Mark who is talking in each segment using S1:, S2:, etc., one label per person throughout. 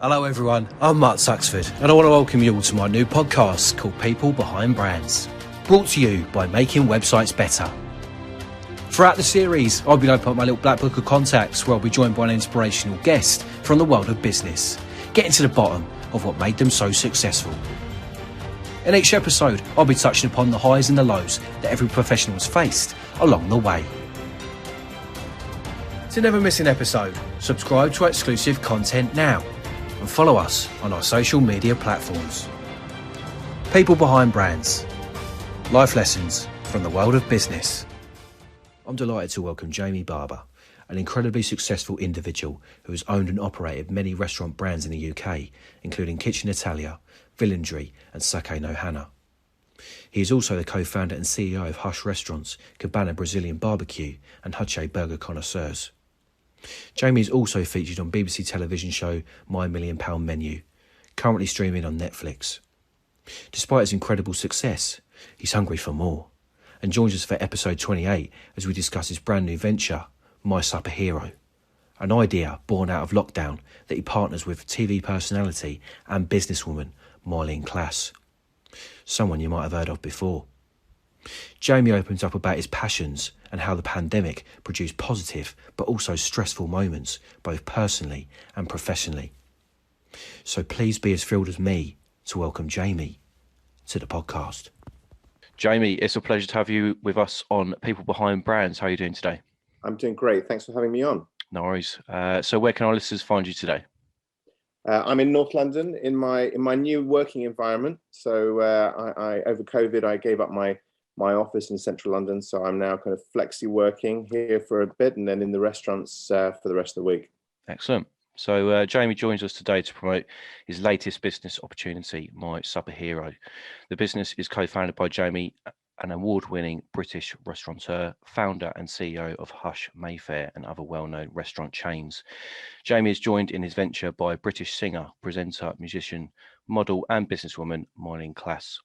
S1: Hello everyone, I'm Mark Suxford and I want to welcome you all to my new podcast called People Behind Brands, brought to you by Making Websites Better. Throughout the series, I'll be opening up my little black book of contacts where I'll be joined by an inspirational guest from the world of business, getting to the bottom of what made them so successful. In each episode, I'll be touching upon the highs and the lows that every professional has faced along the way. To never miss an episode, subscribe to our exclusive content now and follow us on our social media platforms. People Behind Brands. Life lessons from the world of business. I'm delighted to welcome Jamie Barber, an incredibly successful individual who has owned and operated many restaurant brands in the UK, including Kitchen Italia, Villandry and Haché no Hana. He is also the co-founder and CEO of Haché restaurants, Cabana Brazilian barbecue and Haché burger Connoisseurs. Jamie is also featured on BBC television show My £1 Million Menu, currently streaming on Netflix. Despite his incredible success, he's hungry for more and joins us for episode 28 as we discuss his brand new venture, My Supper Hero, an idea born out of lockdown that he partners with TV personality and businesswoman Myleene Klass, someone you might have heard of before. Jamie opens up about his passions and how the pandemic produced positive but also stressful moments, both personally and professionally. So please be as thrilled as me to welcome Jamie to the podcast. Jamie, it's a pleasure to have you with us on People Behind Brands. How are you doing today?
S2: I'm doing great. Thanks for having me on.
S1: No worries. So where can our listeners find you today?
S2: I'm in North London in my new working environment. So I over COVID, I gave up my office in central London. So I'm now kind of flexi working here for a bit and then in the restaurants for the rest of the week.
S1: Excellent. So Jamie joins us today to promote his latest business opportunity, My Supper Hero. The business is co-founded by Jamie, an award-winning British restaurateur, founder and CEO of Hush, Mayfair and other well-known restaurant chains. Jamie is joined in his venture by British singer, presenter, musician, model and businesswoman Myleene Klass.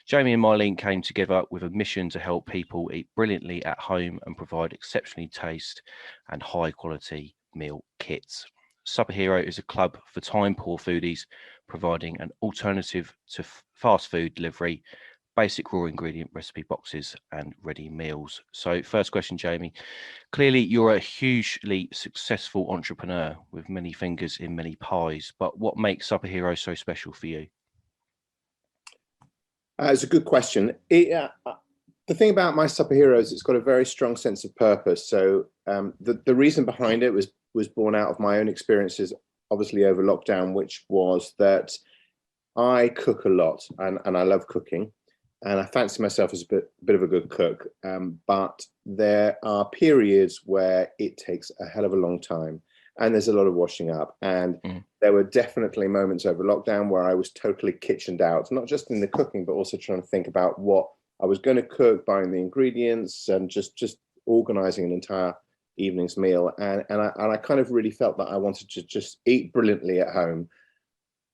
S1: Jamie and Myleene came together with a mission to help people eat brilliantly at home and provide exceptionally taste and high quality meal kits. Supper Hero is a club for time-poor foodies, providing an alternative to fast food delivery, basic raw ingredient recipe boxes and ready meals. So first question, Jamie, clearly you're a hugely successful entrepreneur with many fingers in many pies, but what makes Supper Hero so special for you?
S2: It's a good question. The thing about My Supper Hero is it's got a very strong sense of purpose. So the reason behind it was born out of my own experiences, obviously over lockdown, which was that I cook a lot and I love cooking. And I fancy myself as a bit of a good cook, but there are periods where it takes a hell of a long time and there's a lot of washing up. And there were definitely moments over lockdown where I was totally kitchened out, not just in the cooking, but also trying to think about what I was going to cook, buying the ingredients and just organizing an entire evening's meal. And I kind of really felt that I wanted to just eat brilliantly at home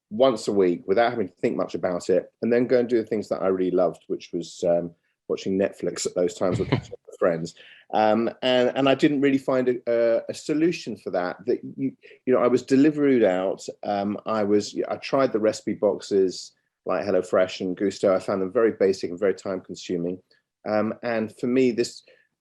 S2: once a week without having to think much about it, and then go and do the things that I really loved, which was watching Netflix at those times with friends. And I didn't really find a solution for that. That I was Deliverooed out. I tried the recipe boxes like HelloFresh and Gusto. I found them very basic and very time consuming. And for me,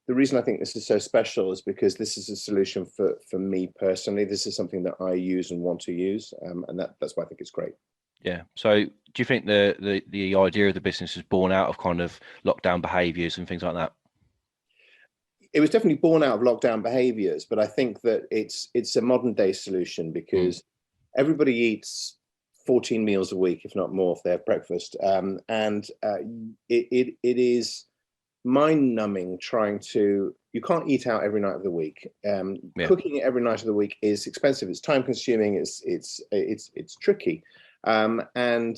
S2: the reason I think this is so special is because this is a solution for me personally. This is something that I use and want to use, and that's why I think it's great.
S1: Yeah. So do you think the idea of the business is born out of kind of lockdown behaviours and things like that?
S2: It was definitely born out of lockdown behaviours, but I think that it's a modern day solution because everybody eats 14 meals a week, if not more, for their breakfast, and it is mind-numbing you can't eat out every night of the week. Cooking every night of the week is expensive, it's time consuming, it's tricky, and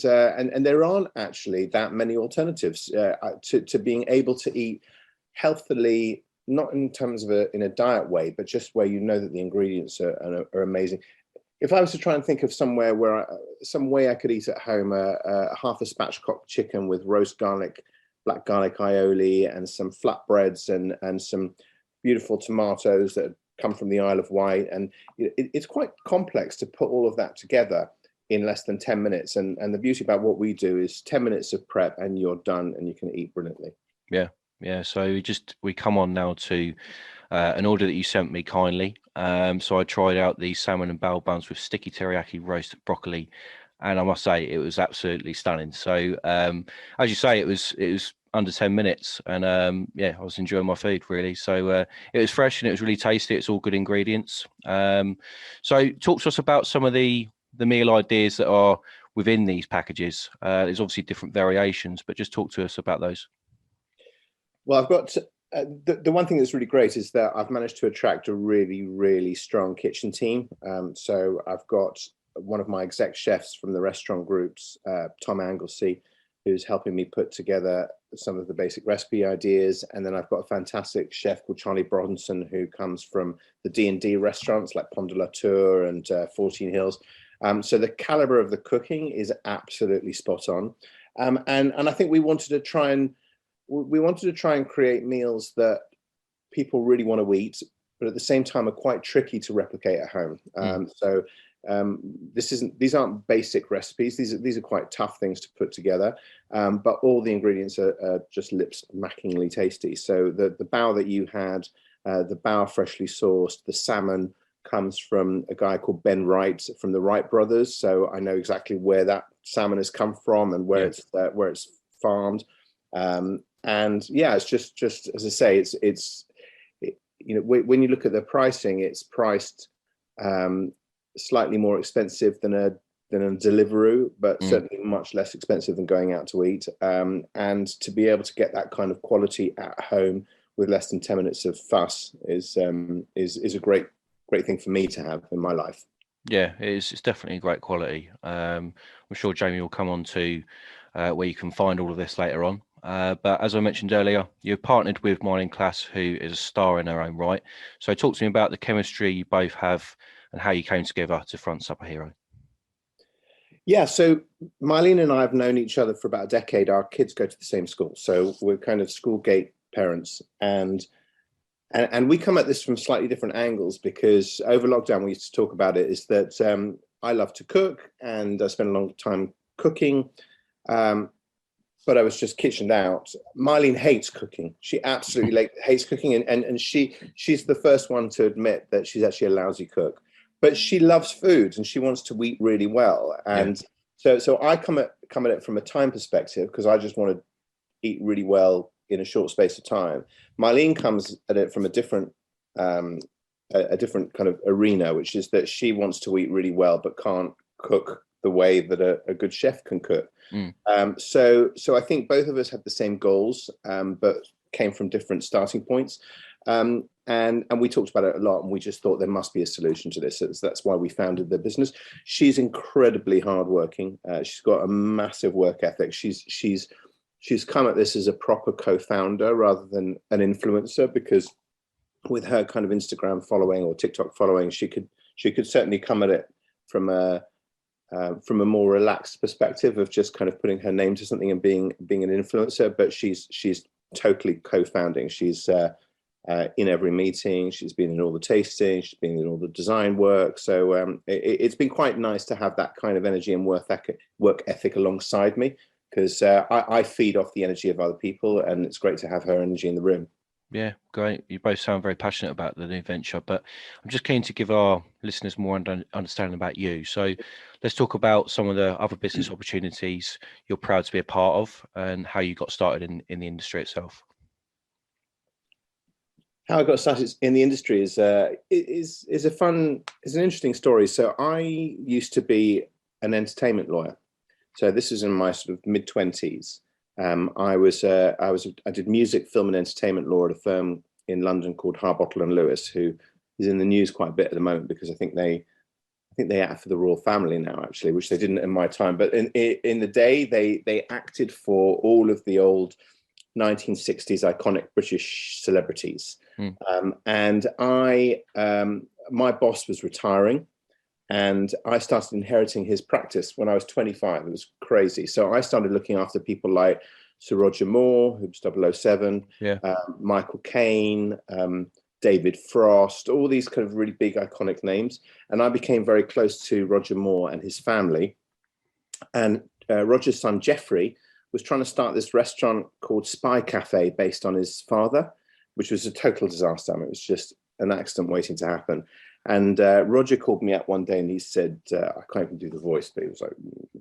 S2: there aren't actually that many alternatives to being able to eat healthily, not in terms of in a diet way, but just where you know that the ingredients are amazing. If I was to try and think of some way I could eat at home half a spatchcock chicken with roast garlic, black garlic aioli and some flatbreads and some beautiful tomatoes that are come from the Isle of Wight, and it's quite complex to put all of that together in less than 10 minutes. And the beauty about what we do is 10 minutes of prep and you're done and you can eat brilliantly.
S3: Yeah. So we come on now to an order that you sent me kindly. So I tried out the salmon and bell buns with sticky teriyaki roast broccoli, and I must say it was absolutely stunning. So as you say, it was under 10 minutes, and I was enjoying my food really. So it was fresh and it was really tasty. It's all good ingredients. So talk to us about some of the meal ideas that are within these packages. There's obviously different variations, but just talk to us about those.
S2: Well, I've got the one thing that's really great is that I've managed to attract a really, really strong kitchen team. So I've got one of my exec chefs from the restaurant groups, Tom Anglesey, who's helping me put together some of the basic recipe ideas. And then I've got a fantastic chef called Charlie Bronson, who comes from the D&D restaurants like Pont de la Tour and 14 Hills. So the caliber of the cooking is absolutely spot on. And I think we wanted to try and create meals that people really want to eat, but at the same time are quite tricky to replicate at home. These aren't basic recipes. These are quite tough things to put together, but all the ingredients are just lip-smackingly tasty. So the bao that you had, the bao freshly sourced, the salmon comes from a guy called Ben Wright from the Wright brothers. So I know exactly where that salmon has come from and where it's farmed. And yeah, it's just as I say, when you look at the pricing, it's priced slightly more expensive than a Deliveroo, but certainly much less expensive than going out to eat. And to be able to get that kind of quality at home with less than 10 minutes of fuss is a great thing for me to have in my life.
S3: Yeah, it's definitely great quality. I'm sure Jamie will come on to where you can find all of this later on. But as I mentioned earlier, you've partnered with Myleene Klass, who is a star in her own right. So talk to me about the chemistry you both have and how you came together to front Supper Hero.
S2: Yeah, so Myleene and I have known each other for about a decade. Our kids go to the same school, so we're kind of school gate parents. And we come at this from slightly different angles, because over lockdown, we used to talk about it, is that I love to cook and I spend a long time cooking. But I was just kitchened out. Myleene hates cooking. She absolutely hates cooking. And she's the first one to admit that she's actually a lousy cook. But she loves food and she wants to eat really well. And so I come at it from a time perspective, because I just want to eat really well in a short space of time. Myleene comes at it from a different kind of arena, which is that she wants to eat really well, but can't cook the way that a good chef can cook. So I think both of us had the same goals, but came from different starting points. And we talked about it a lot, and we just thought there must be a solution to this. So that's why we founded the business. She's incredibly hardworking. She's got a massive work ethic. She's come at this as a proper co-founder rather than an influencer, because with her kind of Instagram following or TikTok following, she could certainly come at it from a more relaxed perspective of just kind of putting her name to something and being an influencer. But she's totally co-founding. She's in every meeting. She's been in all the tasting. She's been in all the design work. So it's been quite nice to have that kind of energy and work ethic alongside me, because I feed off the energy of other people, and it's great to have her energy in the room.
S3: Yeah, great. You both sound very passionate about the new venture, but I'm just keen to give our listeners more understanding about you. So let's talk about some of the other business opportunities you're proud to be a part of and how you got started in the industry itself.
S2: How I got started in the industry is an interesting story. So I used to be an entertainment lawyer. So this is in my sort of mid-20s. I did music, film, and entertainment law at a firm in London called Harbottle and Lewis, who is in the news quite a bit at the moment, because I think they act for the royal family now, actually, which they didn't in my time. But in the day, they acted for all of the old 1960s iconic British celebrities. And my boss was retiring, and I started inheriting his practice when I was 25. It was crazy. So I started looking after people like Sir Roger Moore, who was 007, Michael Caine, David Frost, all these kind of really big iconic names. And I became very close to Roger Moore and his family. And Roger's son, Jeffrey, was trying to start this restaurant called Spy Cafe based on his father, which was a total disaster. I mean, it was just an accident waiting to happen. And Roger called me up one day and he said, I can't even do the voice, but he was like,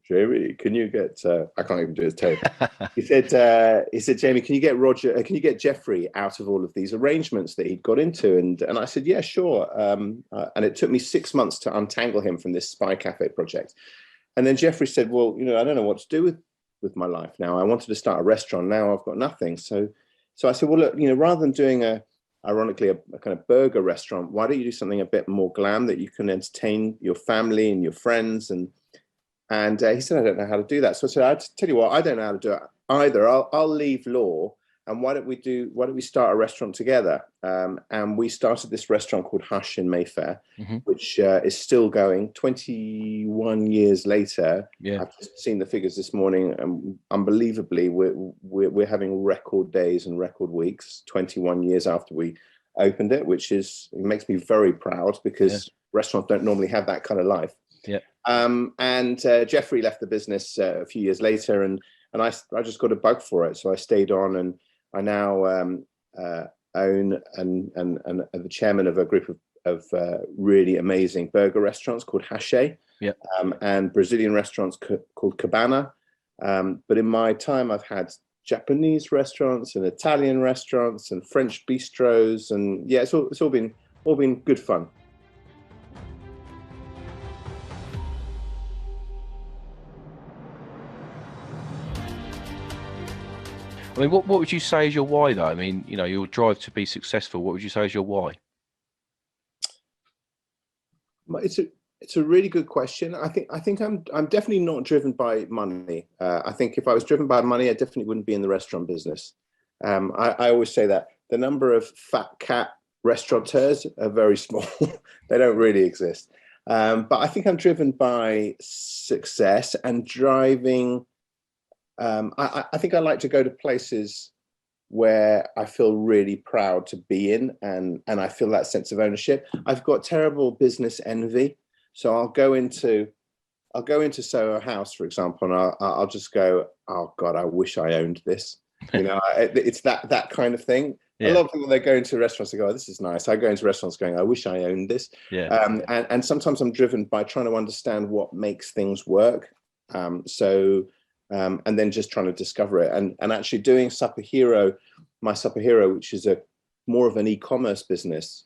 S2: Jamie, can you get, I can't even do his tone. He said, Jamie, can you get Jeffrey out of all of these arrangements that he'd got into? And I said, yeah, sure. And it took me 6 months to untangle him from this Spy Cafe project. And then Jeffrey said, well, I don't know what to do with my life now. I wanted to start a restaurant. Now I've got nothing. So I said, well, look, rather than doing ironically, a kind of burger restaurant, why don't you do something a bit more glam that you can entertain your family and your friends? And he said, I don't know how to do that. So I said, I'll tell you what, I don't know how to do it either. I'll leave law. And why don't we start a restaurant together? And we started this restaurant called Haché in Mayfair, which is still going 21 years later. Yeah. I've just seen the figures this morning, and unbelievably, we're having record days and record weeks 21 years after we opened it, it makes me very proud because restaurants don't normally have that kind of life. Yeah. And Jeffrey left the business a few years later, and I just got a bug for it, so I stayed on, and I now own and the chairman of a group of really amazing burger restaurants called Haché, and Brazilian restaurants called Cabana. But in my time, I've had Japanese restaurants and Italian restaurants and French bistros, and it's all been good fun.
S3: I mean, what would you say is your why, though? I mean, your drive to be successful. What would you say is your why?
S2: It's a really good question. I think I'm definitely not driven by money. I think if I was driven by money, I definitely wouldn't be in the restaurant business. I always say that the number of fat cat restaurateurs are very small. They don't really exist. But I think I'm driven by success and driving. I think I like to go to places where I feel really proud to be in, and I feel that sense of ownership. I've got terrible business envy, so I'll go into Soho House, for example, and I'll just go, oh God, I wish I owned this. It's that kind of thing. Yeah. A lot of people, they go into restaurants and go, oh, this is nice. I go into restaurants going, I wish I owned this. Yeah. And sometimes I'm driven by trying to understand what makes things work. And then just trying to discover it, and actually doing my Supper Hero, which is more of an e-commerce business,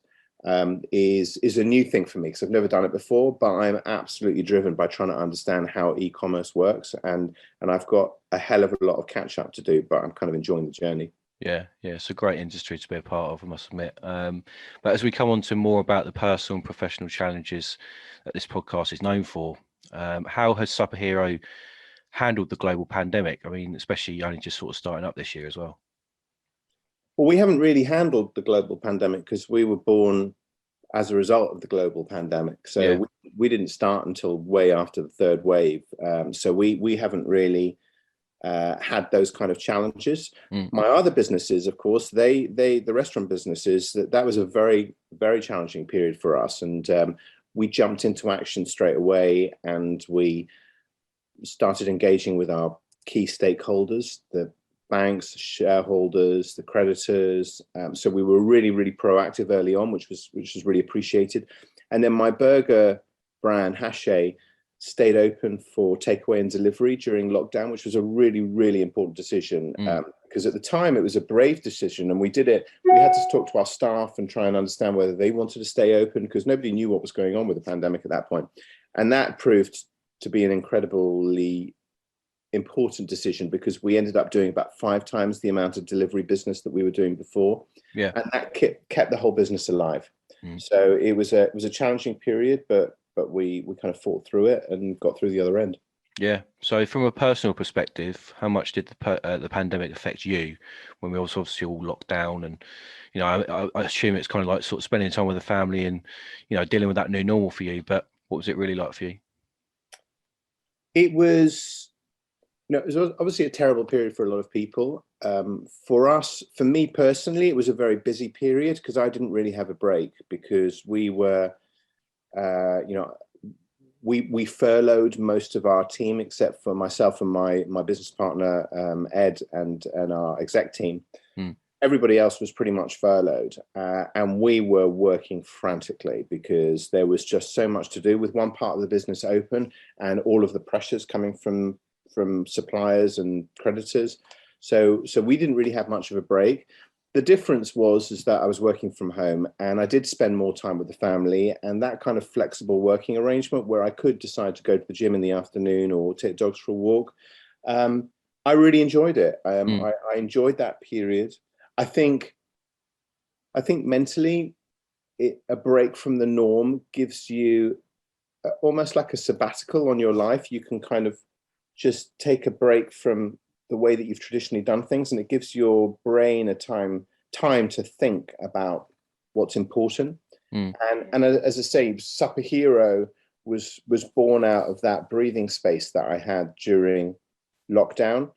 S2: is a new thing for me because I've never done it before. But I'm absolutely driven by trying to understand how e-commerce works, and I've got a hell of a lot of catch up to do, but I'm kind of enjoying the journey.
S3: Yeah, it's a great industry to be a part of, I must admit. But as we come on to more about the personal and professional challenges that this podcast is known for, how has Supper Hero handled the global pandemic? I mean, especially only just sort of starting up this year as well.
S2: Well, we haven't really handled the global pandemic because we were born as a result of the global pandemic. So we didn't start until way after the third wave. So we haven't really had those kind of challenges. My other businesses, of course, the restaurant businesses, that was a very, very challenging period for us. And we jumped into action straight away, and we started engaging with our key stakeholders, the banks, the shareholders, the creditors. So we were really, really proactive early on, which was really appreciated. And then my burger brand, Haché, stayed open for takeaway and delivery during lockdown, which was a really, really important decision. Because at the time it was a brave decision, and we did it. We had to talk to our staff and try and understand whether they wanted to stay open, because nobody knew what was going on with the pandemic at that point. And that proved to be an incredibly important decision, because we ended up doing about 5 times the amount of delivery business that we were doing before. Yeah. And that kept the whole business alive. So it was a challenging period, but we kind of fought through it and got through the other end.
S3: Yeah. So from a personal perspective, how much did the pandemic affect you when we were obviously all locked down? And, I assume it's kind of like sort of spending time with the family and, dealing with that new normal for you. But what was it really like for you?
S2: It was It was obviously a terrible period for a lot of people. For me personally, it was a very busy period because I didn't really have a break because we were, we furloughed most of our team except for myself and my business partner, Ed, and our exec team. Everybody else was pretty much furloughed, and we were working frantically because there was just so much to do with one part of the business open and all of the pressures coming from suppliers and creditors. So we didn't really have much of a break. The difference is that I was working from home and I did spend more time with the family, and that kind of flexible working arrangement where I could decide to go to the gym in the afternoon or take dogs for a walk. I really enjoyed it. I enjoyed that period. I think mentally, a break from the norm gives you almost like a sabbatical on your life. You can kind of just take a break from the way that you've traditionally done things, and it gives your brain a time to think about what's important. And as I say, Supper Hero was born out of that breathing space that I had during lockdown.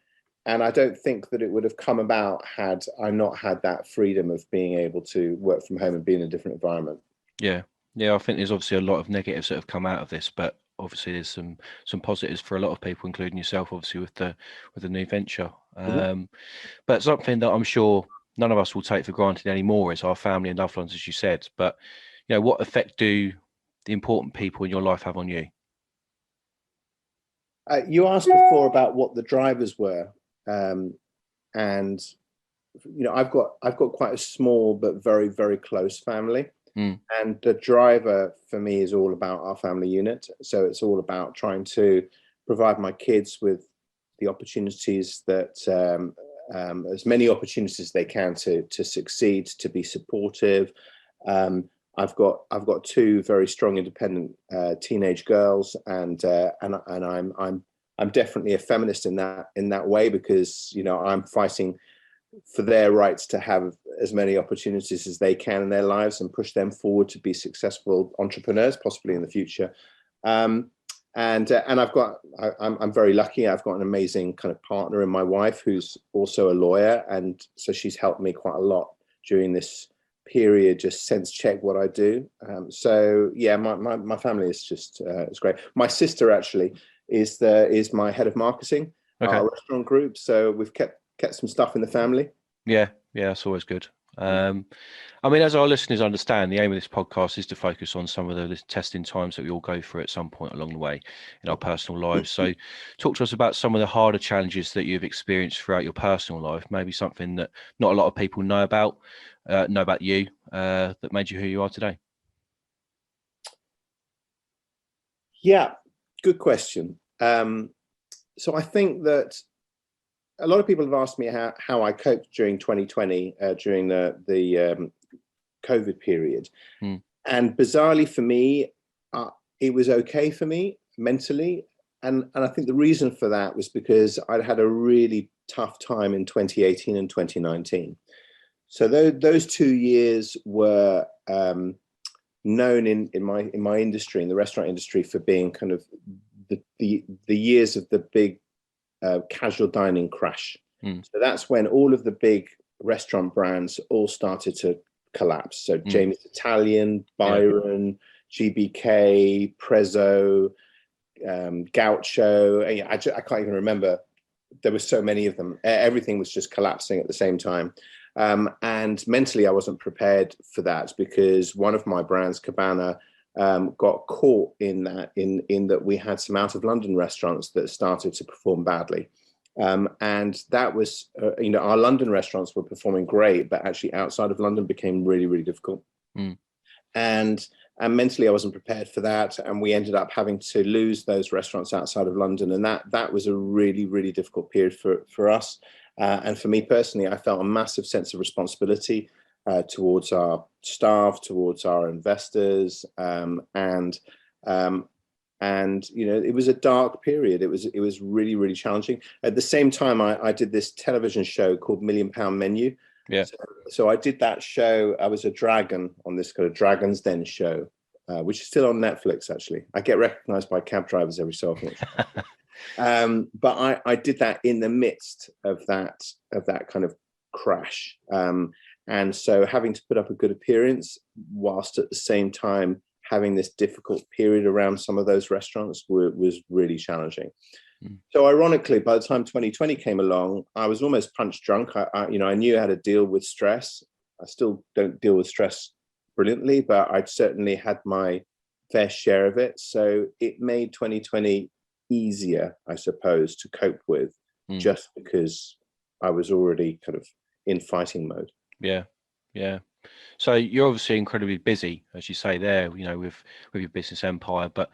S2: And I don't think that it would have come about had I not had that freedom of being able to work from home and be in a different environment.
S3: Yeah. I think there's obviously a lot of negatives that have come out of this, but obviously there's some positives for a lot of people, including yourself, obviously with the new venture. But something that I'm sure none of us will take for granted anymore is our family and loved ones, as you said. But what effect do the important people in your life have on you?
S2: You asked before about what the drivers were. And I've got quite a small but very, very close family, and the driver for me is all about our family unit. So it's all about trying to provide my kids with the opportunities that as many opportunities as they can to succeed, to be supportive. I've got two very strong, independent teenage girls, and I'm definitely a feminist in that way because I'm fighting for their rights to have as many opportunities as they can in their lives and push them forward to be successful entrepreneurs, possibly in the future. And I'm very lucky. I've got an amazing kind of partner in my wife who's also a lawyer, and so she's helped me quite a lot during this period, just sense check what I do. So yeah, my family is just it's great. My sister actually is my head of marketing, our restaurant group. So we've kept some stuff in the family. Yeah,
S3: that's always good. I mean, as our listeners understand, the aim of this podcast is to focus on some of the testing times that we all go through at some point along the way in our personal lives. So talk to us about some of the harder challenges that you've experienced throughout your personal life, maybe something that not a lot of people know about you, that made you who you are today.
S2: Yeah, good question. So I think that a lot of people have asked me how I coped during 2020, during the COVID period. And bizarrely for me, it was okay for me mentally. And I think the reason for that was because I'd had a really tough time in 2018 and 2019. So those 2 years were known in my industry, in the restaurant industry, for being kind of the years of the big casual dining crash. So that's when all of the big restaurant brands all started to collapse. So Jamie Italian, Byron, GBK, Prezzo, Gaucho. I can't even remember. There were so many of them. Everything was just collapsing at the same time. And mentally, I wasn't prepared for that because one of my brands, Cabana, got caught in that we had some out of London restaurants that started to perform badly. And that was, our London restaurants were performing great, but actually outside of London became really, really difficult. And mentally, I wasn't prepared for that. And we ended up having to lose those restaurants outside of London. And that was a really, really difficult period for us. And for me personally, I felt a massive sense of responsibility towards our staff, towards our investors, and it was a dark period. It was really, really challenging. At the same time, I did this television show called £1 Million Menu.
S3: Yeah.
S2: So I did that show. I was a dragon on this kind of Dragon's Den show, which is still on Netflix. Actually, I get recognised by cab drivers every so often. But I did that in the midst of that kind of crash. And so having to put up a good appearance whilst at the same time having this difficult period around some of those restaurants was really challenging. So ironically, by the time 2020 came along, I was almost punch drunk. I knew how to deal with stress. I still don't deal with stress brilliantly, but I'd certainly had my fair share of it. So it made 2020 easier, I suppose, to cope with, just because I was already kind of in fighting mode.
S3: Yeah. So you're obviously incredibly busy, as you say there, with your business empire. But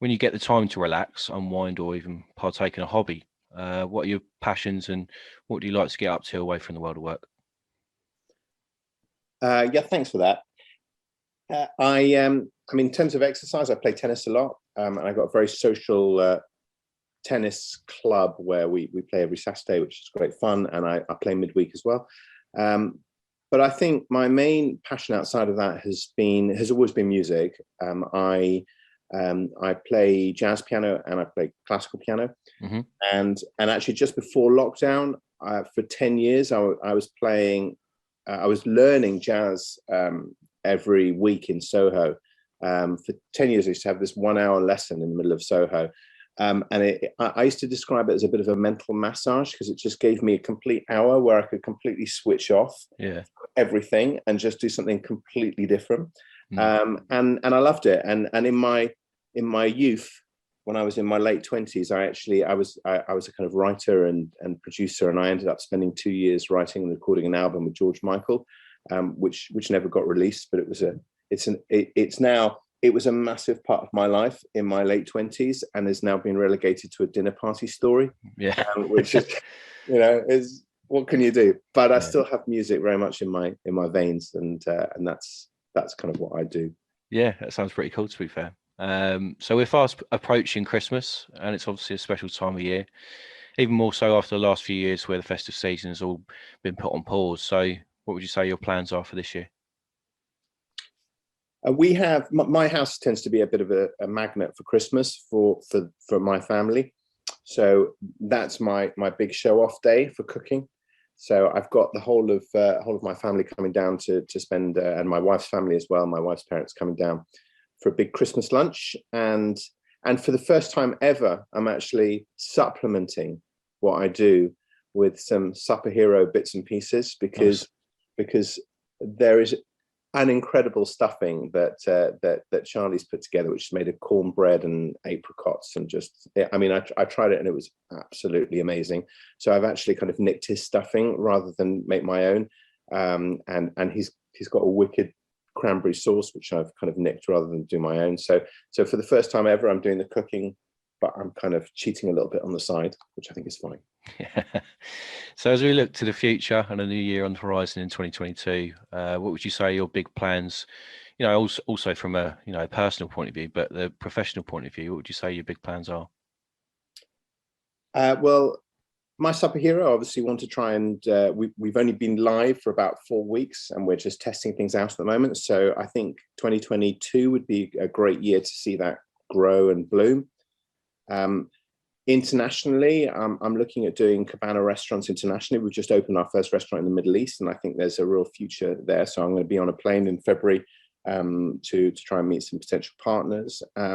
S3: when you get the time to relax, unwind, or even partake in a hobby, what are your passions and what do you like to get up to away from the world of work?
S2: Yeah, thanks for that. In terms of exercise, I play tennis a lot, and I got a very social tennis club where we play every Saturday, which is great fun, and I play midweek as well. But I think my main passion outside of that has always been music. I play jazz piano and I play classical piano. And actually just before lockdown, for 10 years, I was learning jazz every week in Soho. For 10 years, I used to have this 1 hour lesson in the middle of Soho. I used to describe it as a bit of a mental massage, because it just gave me a complete hour where I could completely switch off everything and just do something completely different. And I loved it. And in my youth, when I was in my late 20s, I was a kind of writer and producer, and I ended up spending 2 years writing and recording an album with George Michael, which never got released, but it was a massive part of my life in my late 20s, and has now been relegated to a dinner party story. Which is, is what can you do? But I still have music very much in my veins, and that's kind of what I do.
S3: Yeah, that sounds pretty cool, to be fair. So we're fast approaching Christmas, and it's obviously a special time of year, even more so after the last few years where the festive season has all been put on pause. So what would you say your plans are for this year?
S2: We have, my house tends to be a bit of a magnet for Christmas for my family. So that's my big show off day for cooking. So I've got the whole of my family coming down to spend, and my wife's family as well, my wife's parents coming down for a big Christmas lunch. And for the first time ever, I'm actually supplementing what I do with some Supper Hero bits and pieces, because there is an incredible stuffing that Charlie's put together, which is made of cornbread and apricots, and I tried it and it was absolutely amazing. So I've actually kind of nicked his stuffing rather than make my own, and he's got a wicked cranberry sauce which I've kind of nicked rather than do my own. So for the first time ever, I'm doing the cooking, but I'm kind of cheating a little bit on the side, which I think is fine.
S3: So as we look to the future and a new year on the horizon in 2022, what would you say your big plans, also from a personal point of view, but the professional point of view, what would you say your big plans are?
S2: Well, my Supper Hero, obviously want to try and we've only been live for about 4 weeks, and we're just testing things out at the moment. So I think 2022 would be a great year to see that grow and bloom. Internationally, I'm looking at doing Cabana restaurants internationally. We've just opened our first restaurant in the Middle East, and I think there's a real future there. So I'm going to be on a plane in February to try and meet some potential partners. I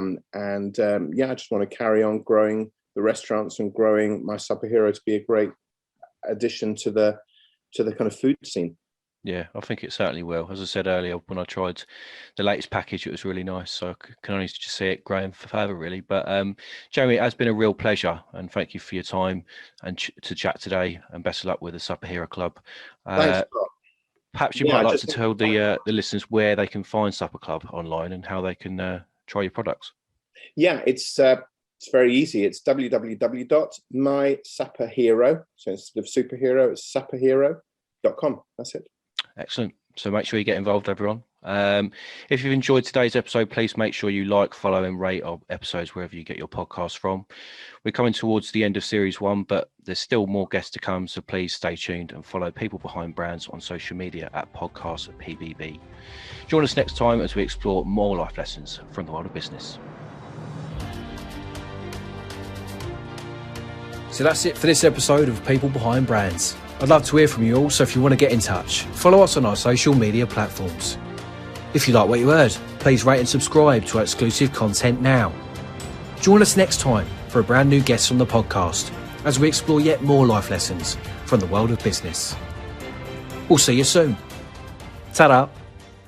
S2: just want to carry on growing the restaurants and growing my Supper Hero to be a great addition to the kind of food scene.
S3: Yeah, I think it certainly will. As I said earlier, when I tried the latest package, it was really nice. So I can only just see it growing further, really. But Jamie, it has been a real pleasure, and thank you for your time and to chat today. And best of luck with the Supper Hero Club.
S2: Thanks a lot.
S3: Perhaps you might like to tell the listeners where they can find Supper Club online and how they can try your products.
S2: Yeah, it's very easy. It's www.mysupperhero. So instead of superhero, it's supperhero.com. That's it.
S3: Excellent. So make sure you get involved, everyone. If you've enjoyed today's episode, please make sure you like, follow, and rate our episodes wherever you get your podcasts from. We're coming towards the end of series 1, but there's still more guests to come. So please stay tuned and follow People Behind Brands on social media at @PodcastPBB. Join us next time as we explore more life lessons from the world of business.
S1: So that's it for this episode of People Behind Brands. I'd love to hear from you all, so if you want to get in touch, follow us on our social media platforms. If you like what you heard, please rate and subscribe to our exclusive content now. Join us next time for a brand new guest on the podcast as we explore yet more life lessons from the world of business. We'll see you soon. Ta-da!